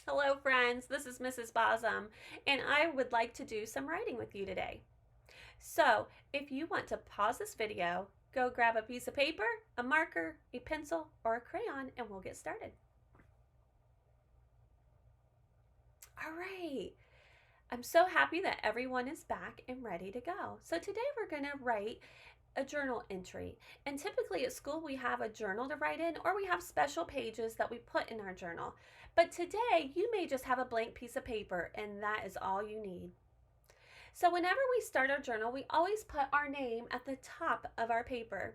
Hello friends, this is Mrs. Bausum, and I would like to do some writing with you today. So, if you want to pause this video, go grab a piece of paper, a marker, a pencil, or a crayon, and we'll get started. All right, I'm so happy that everyone is back and ready to go. So today we're going to write a journal entry. And typically at school we have a journal to write in, or we have special pages that we put in our journal. But today you may just have a blank piece of paper, and that is all you need. So whenever we start our journal, we always put our name at the top of our paper.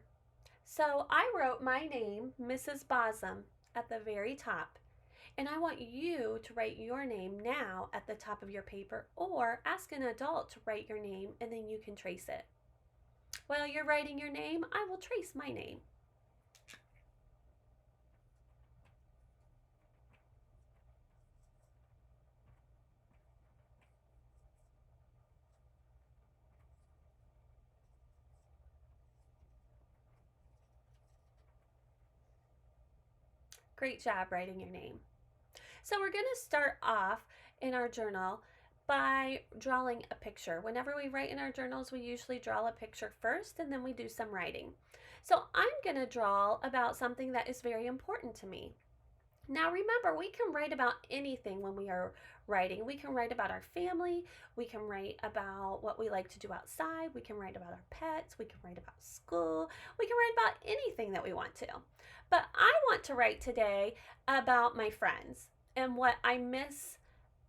So I wrote my name, Mrs. Bausum, at the very top. And I want you to write your name now at the top of your paper, or ask an adult to write your name and then you can trace it. While you're writing your name, I will trace my name. Great job writing your name. So we're going to start off in our journal by drawing a picture. Whenever we write in our journals, we usually draw a picture first and then we do some writing. So I'm going to draw about something that is very important to me. Now remember, we can write about anything when we are writing. We can write about our family, we can write about what we like to do outside, we can write about our pets, we can write about school, we can write about anything that we want to. But I want to write today about my friends and what I miss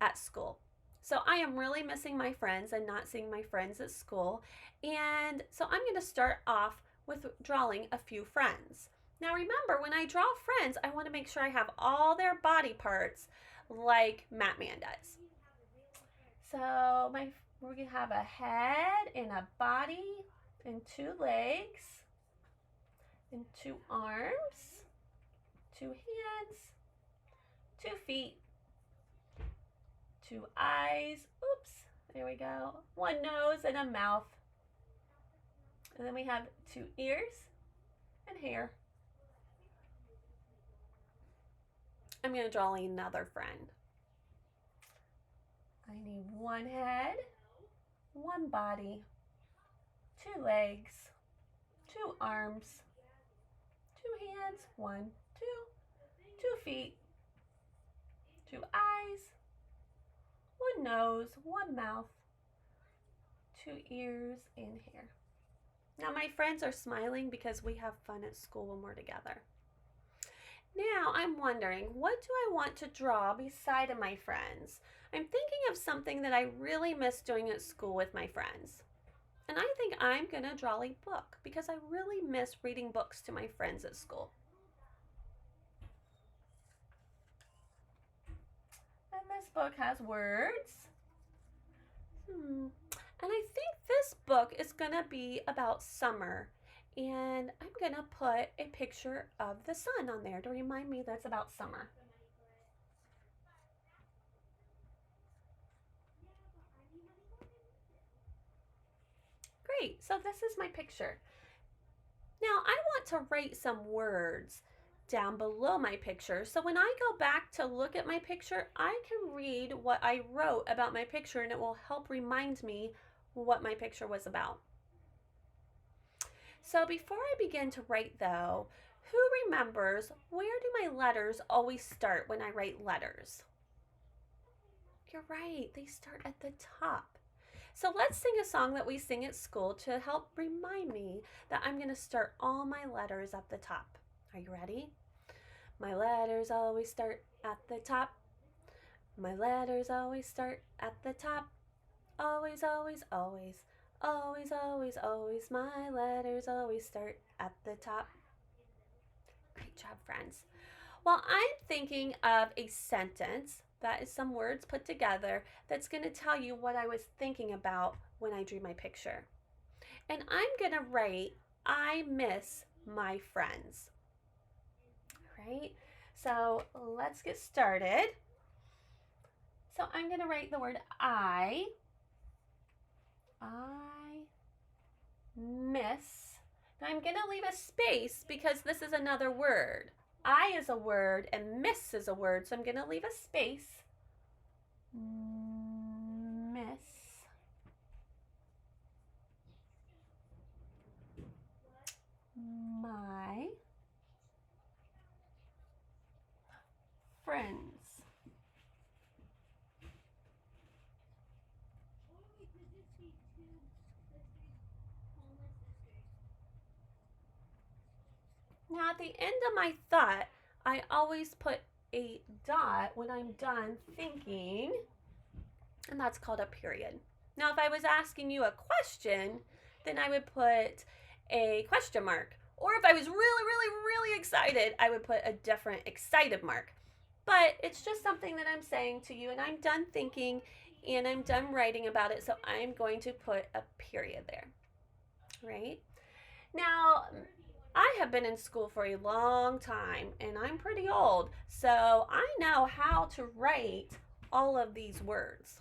at school. So I am really missing my friends and not seeing my friends at school. And so I'm going to start off with drawing a few friends. Now remember, when I draw friends, I want to make sure I have all their body parts like Matman does. So we're going to have a head and a body and two legs and two arms, two hands, 2 feet, 2 eyes, oops, there we go, 1 nose and a mouth. And then we have 2 ears and hair. I'm going to draw another friend. I need 1 head, 1 body, 2 legs, 2 arms, 2 hands, 1, 2, 2 feet, 2 eyes, 1 nose, 1 mouth, 2 ears, and hair. Now my friends are smiling because we have fun at school when we're together. Now I'm wondering, what do I want to draw beside of my friends? I'm thinking of something that I really miss doing at school with my friends. And I think I'm going to draw a book because I really miss reading books to my friends at school. And this book has words. And I think this book is going to be about summer. And I'm going to put a picture of the sun on there to remind me that it's about summer. Great, so this is my picture. Now I want to write some words down below my picture, so when I go back to look at my picture, I can read what I wrote about my picture and it will help remind me what my picture was about. So before I begin to write though, who remembers, where do my letters always start when I write letters? You're right, they start at the top. So let's sing a song that we sing at school to help remind me that I'm going to start all my letters at the top. Are you ready? My letters always start at the top. My letters always start at the top. Always, always, always. Always, always, always. My letters always start at the top. Great job, friends. Well, I'm thinking of a sentence that is some words put together that's going to tell you what I was thinking about when I drew my picture. And I'm going to write, I miss my friends. All right, so let's get started. So I'm going to write the word I miss. Now I'm going to leave a space because this is another word. I is a word and miss is a word, so I'm going to leave a space. miss my friends. Now at the end of my thought, I always put a dot when I'm done thinking, and that's called a period. Now if I was asking you a question, then I would put a question mark. Or if I was really excited, I would put a different excited mark. But it's just something that I'm saying to you, and I'm done thinking and I'm done writing about it, so I'm going to put a period there, right? Now, I have been in school for a long time and I'm pretty old, so I know how to write all of these words.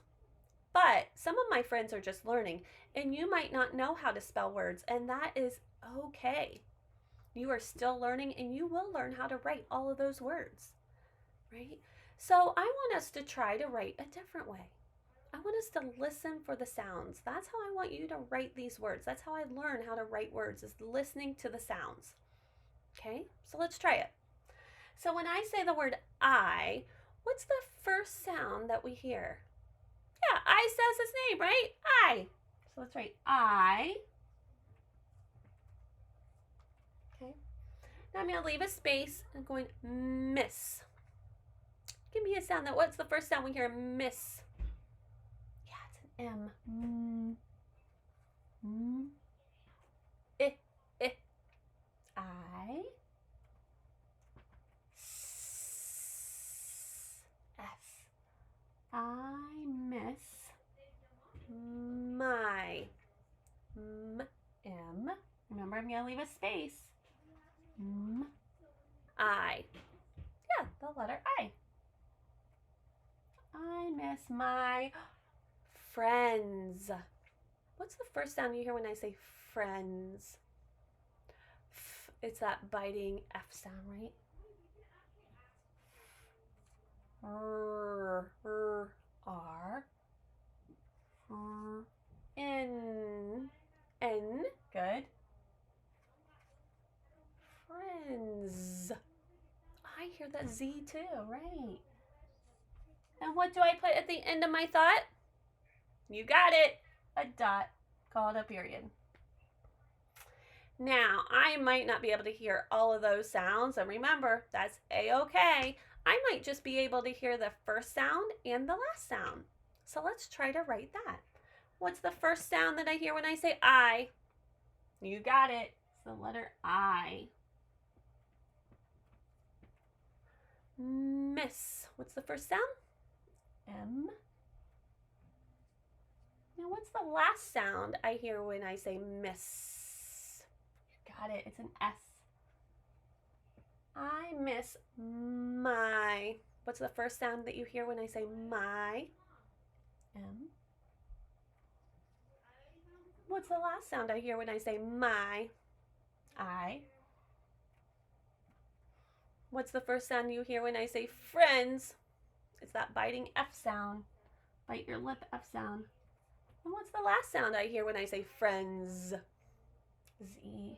But some of my friends are just learning, and you might not know how to spell words, and that is okay. You are still learning, and you will learn how to write all of those words, right? So I want us to try to write a different way. I want us to listen for the sounds. That's how I want you to write these words. That's how I learn how to write words, is listening to the sounds. Okay, so let's try it. So when I say the word I, what's the first sound that we hear? Yeah, I says his name, right? I. So let's write I. Okay. Now I'm going to leave a space. I'm going miss. Give me a sound. What's the first sound we hear? Miss. Yeah, it's an M. I. I. S. I miss my. M. Remember, I'm going to leave a space. I. Yeah, the letter I. I miss my friends. What's the first sound you hear when I say friends? It's that biting F sound, right? R, N, good. Friends. I hear that Z too, right? And what do I put at the end of my thought? You got it. A dot called a period. Now, I might not be able to hear all of those sounds, and remember, that's a-okay. I might just be able to hear the first sound and the last sound. So let's try to write that. What's the first sound that I hear when I say I? You got it. It's the letter I. Miss. What's the first sound? M. Now, what's the last sound I hear when I say miss? You got it. It's an S. I miss my. What's the first sound that you hear when I say my? M. What's the last sound I hear when I say my? I. What's the first sound you hear when I say friends? It's that biting F sound. Bite your lip F sound. And what's the last sound I hear when I say friends? Z.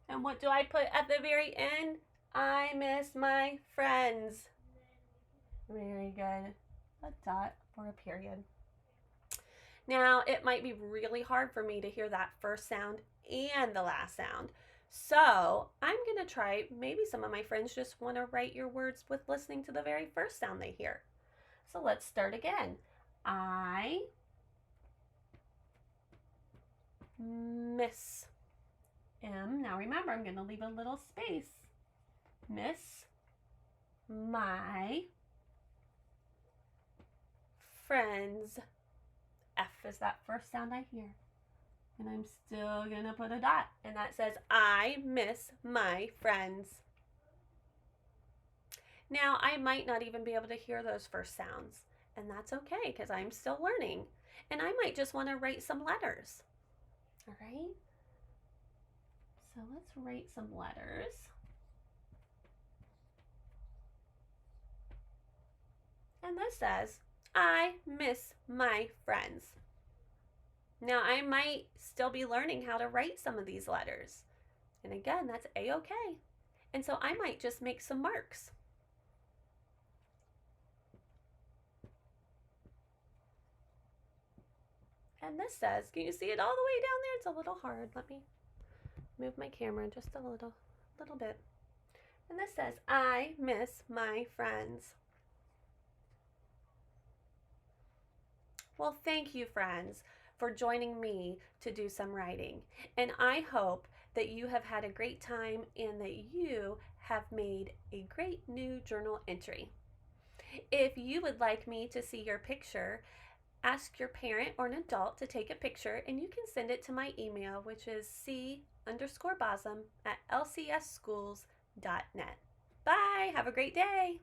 And what do I put at the very end? I miss my friends. Very good. A dot or a period. Now, it might be really hard for me to hear that first sound and the last sound. So I'm going to try, maybe some of my friends just want to write your words with listening to the very first sound they hear. So let's start again. I miss M. Now remember, I'm going to leave a little space. Miss my friends. F is that first sound I hear. And I'm still going to put a dot. And that says, I miss my friends. Now, I might not even be able to hear those first sounds. And that's okay, because I'm still learning. And I might just want to write some letters. All right? So let's write some letters. And this says, I miss my friends. Now, I might still be learning how to write some of these letters. And again, that's a-okay. And so I might just make some marks. And this says, can you see it all the way down there? It's a little hard. Let me move my camera just a little bit. And this says, I miss my friends. Well, thank you, friends, for joining me to do some writing. And I hope that you have had a great time and that you have made a great new journal entry. If you would like me to see your picture, ask your parent or an adult to take a picture and you can send it to my email, which is c_Bausum@lcsschools.net. Bye. Have a great day.